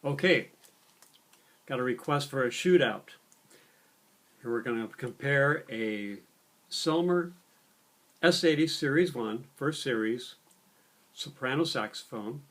Okay, got a request for a shootout. Here we're going to compare a Selmer S-80 Series 1, first series, soprano saxophone,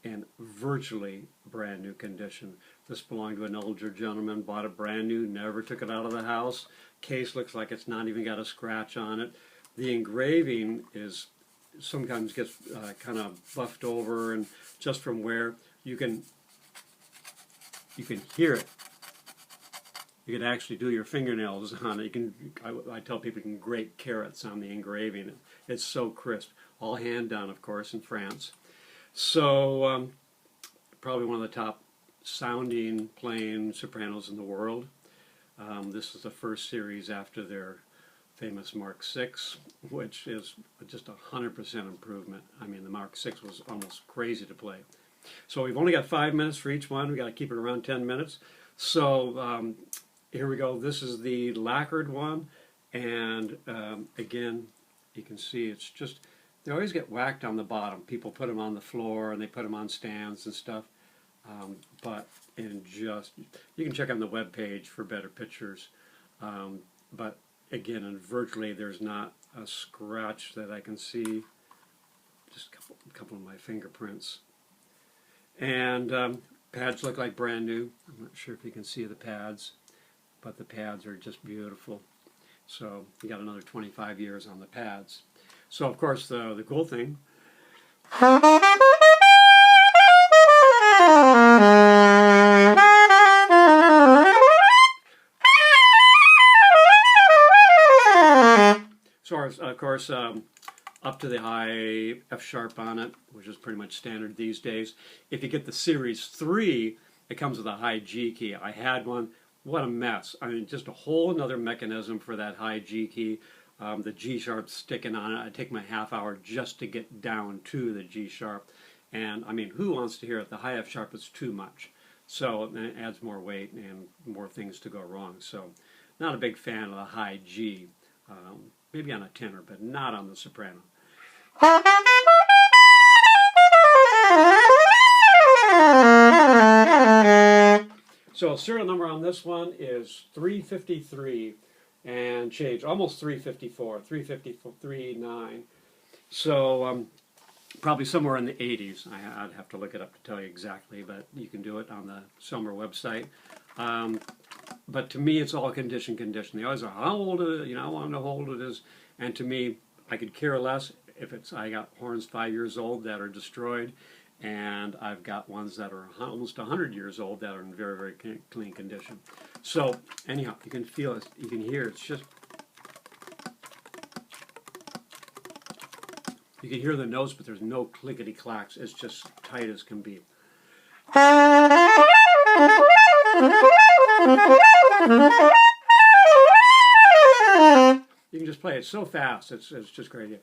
in virtually brand new condition. This belonged to an older gentleman, bought it brand new, never took it out of the house. Case looks like it's not even got a scratch on it. The engraving is sometimes gets kind of buffed over, and just from where you can hear it. You can actually do your fingernails on it. You can. I tell people you can grate carrots on the engraving. It's so crisp. All hand done, of course, in France. So probably one of the top sounding playing sopranos in the world. This is the first series after their famous Mark VI, which is just 100% improvement. I mean, the Mark VI was almost crazy to play. So we've only got 5 minutes for each one. We've got to keep it around 10 minutes. So here we go. This is the lacquered one. And again, you can see it's just, they always get whacked on the bottom. People put them on the floor and they put them on stands and stuff. But you can check on the web page for better pictures. But again, and virtually there's not a scratch that I can see. Just a couple of my fingerprints. And pads look like brand new. I'm not sure if you can see the pads, but the pads are just beautiful. So you got another 25 years on the pads. So of course the cool thing, so of course up to the high F sharp on it, which is pretty much standard these days. If you get the Series 3, it comes with a high G key. I had one. What a mess. I mean, just a whole another mechanism for that high G key. The G sharp sticking on it. I take my half hour just to get down to the G sharp. And I mean, who wants to hear it? The high F sharp is too much. So it adds more weight and more things to go wrong. So not a big fan of the high G. Maybe on a tenor, but not on the soprano. So serial number on this one is 353 and change, almost 354, 353.9. So probably somewhere in the 80s. I'd have to look it up to tell you exactly, but you can do it on the Selmer website. But to me, it's all condition. They always are, how old is it? You know, I want to know how old it is. And to me, I could care less if it's, I got horns 5 years old that are destroyed, and I've got ones that are almost 100 years old that are in very, very clean condition. So anyhow, you can feel it, you can hear it's just, you can hear the notes, but there's no clickety clacks. It's just tight as can be. You can just play it so fast, it's just great.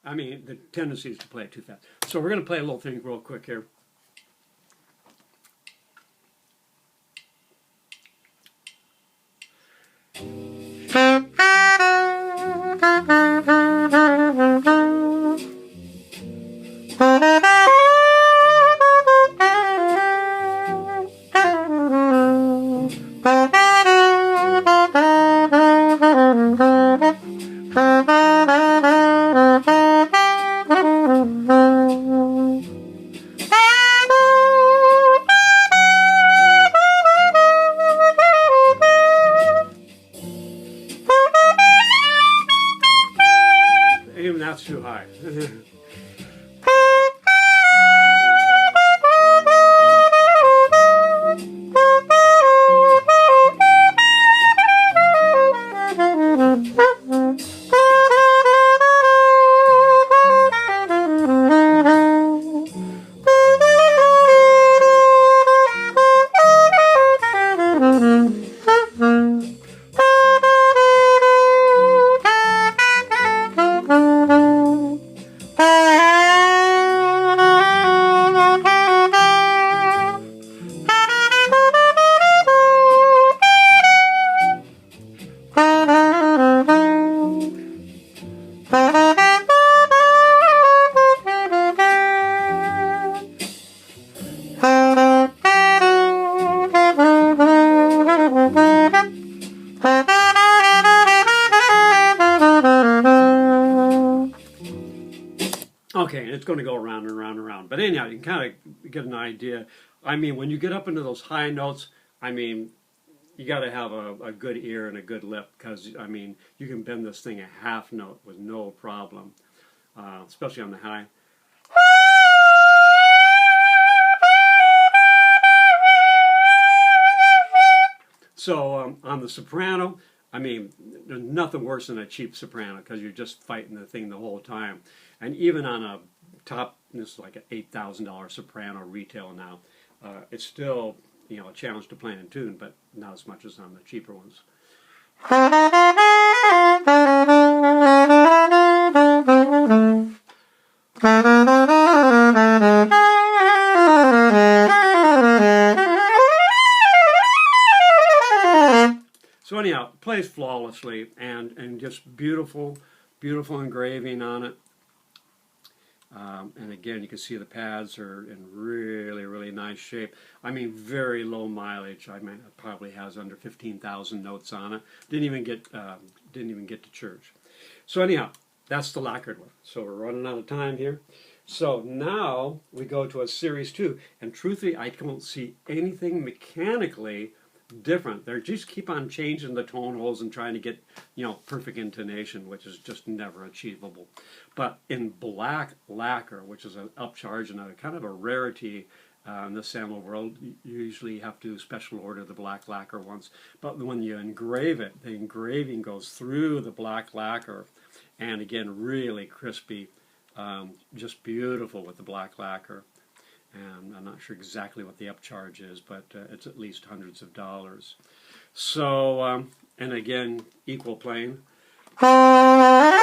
I mean, the tendency is to play it too fast. So we're going to play a little thing real quick here. Even that's too high. Okay, and it's going to go around and around and around. But anyhow, you can kind of get an idea. I mean, when you get up into those high notes, I mean, you got to have a good ear and a good lip, because, I mean, you can bend this thing a half note with no problem, especially on the high. So on the soprano, I mean, there's nothing worse than a cheap soprano, because you're just fighting the thing the whole time. And even on a top, this is like an $8,000 soprano retail now, it's still, you know, a challenge to play in tune, but not as much as on the cheaper ones. So anyhow, it plays flawlessly, and just beautiful, beautiful engraving on it. And again, you can see the pads are in really, really nice shape. I mean, very low mileage. I mean, it probably has under 15,000 notes on it. Didn't even get to church. So anyhow, that's the lacquered one. So we're running out of time here. So now we go to a series 2, and truthfully, I don't see anything mechanically different. They just keep on changing the tone holes and trying to get, you know, perfect intonation, which is just never achievable. But in black lacquer, which is an upcharge and a kind of a rarity in the Selmer world, you usually have to special order the black lacquer ones. But when you engrave it, the engraving goes through the black lacquer, and again, really crispy, just beautiful with the black lacquer. And I'm not sure exactly what the upcharge is, but it's at least hundreds of dollars. So, and again, equal plane. A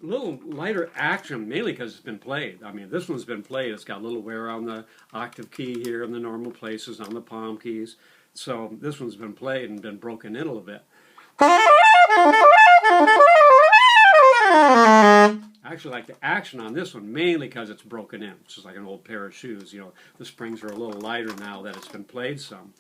little lighter action, mainly because it's been played. I mean, this one's been played. It's got a little wear on the octave key here in the normal places, on the palm keys. So this one's been played and been broken in a little bit. I actually like the action on this one, mainly because it's broken in. It's just like an old pair of shoes. You know, the springs are a little lighter now that it's been played some.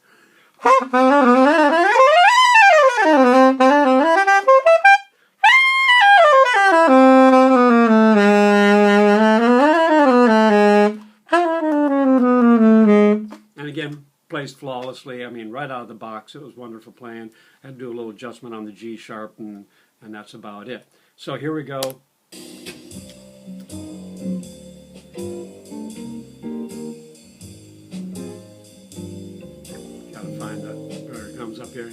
And again, plays flawlessly. I mean, right out of the box, it was wonderful playing. I had to do a little adjustment on the G sharp, and that's about it. So here we go. Gotta find that where it comes up here.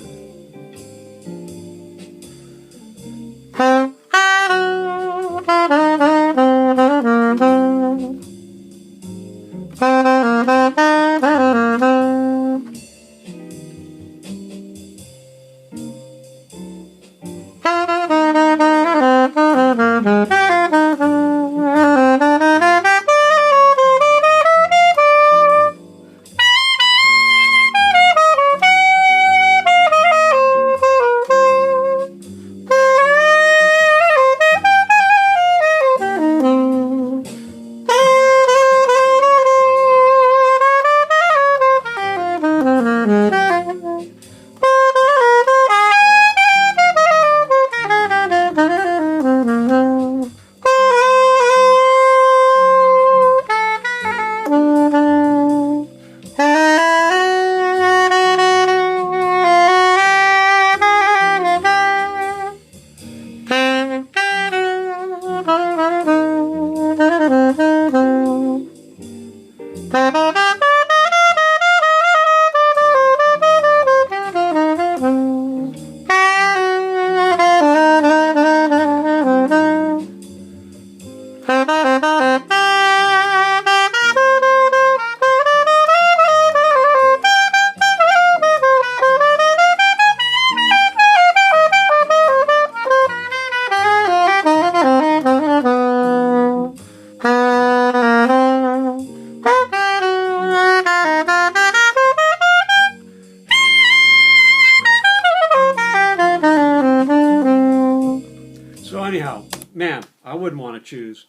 So anyhow, man, I wouldn't want to choose.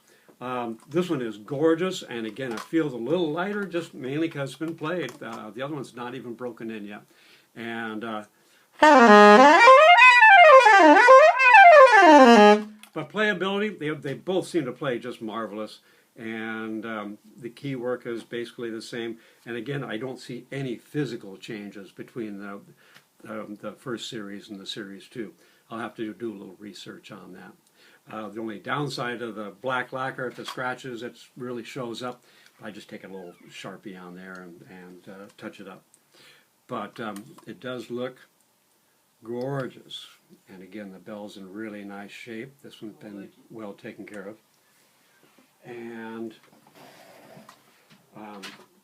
This one is gorgeous, and again, it feels a little lighter, just mainly because it's been played. The other one's not even broken in yet. And But playability, they both seem to play just marvelous. And the key work is basically the same. And again, I don't see any physical changes between the first series and the series 2. I'll have to do a little research on that. The only downside of the black lacquer, if it scratches, it really shows up. I just take a little Sharpie on there and touch it up. But it does look gorgeous. And again, the bell's in really nice shape. This one's been well taken care of. And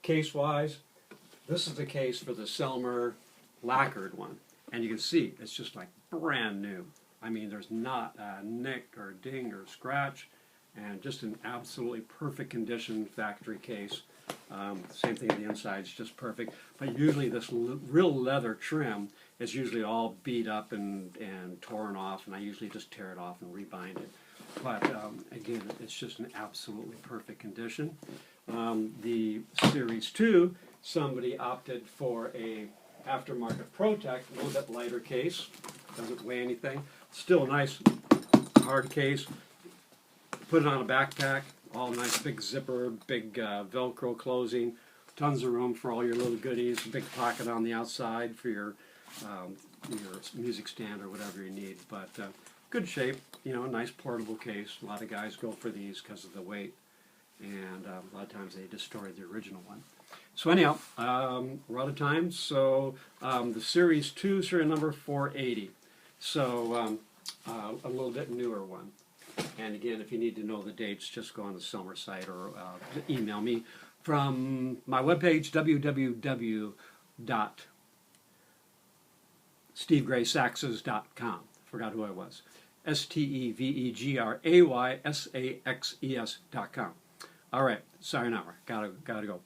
case-wise, this is the case for the Selmer lacquered one. And you can see it's just like brand new. I mean, there's not a nick or ding or scratch, and just an absolutely perfect condition factory case. Same thing on the inside, it's just perfect. But usually this real leather trim is usually all beat up and torn off, and I usually just tear it off and rebind it. But again, it's just an absolutely perfect condition. The Series 2, somebody opted for a aftermarket Protect, a little bit lighter case, doesn't weigh anything. Still a nice hard case. Put it on a backpack, all nice big zipper, big Velcro closing, tons of room for all your little goodies, big pocket on the outside for your music stand or whatever you need. But good shape, you know, a nice portable case. A lot of guys go for these because of the weight, and a lot of times they destroy the original one. So anyhow, we're out of time. So the Series 2, serial number 480. So a little bit newer one. And again, if you need to know the dates, just go on the Selmer site or email me from my webpage, www.stevegraysaxes.com. Forgot who I was. STEVEGRAYSAXES.com. All right, sayonara. Gotta go.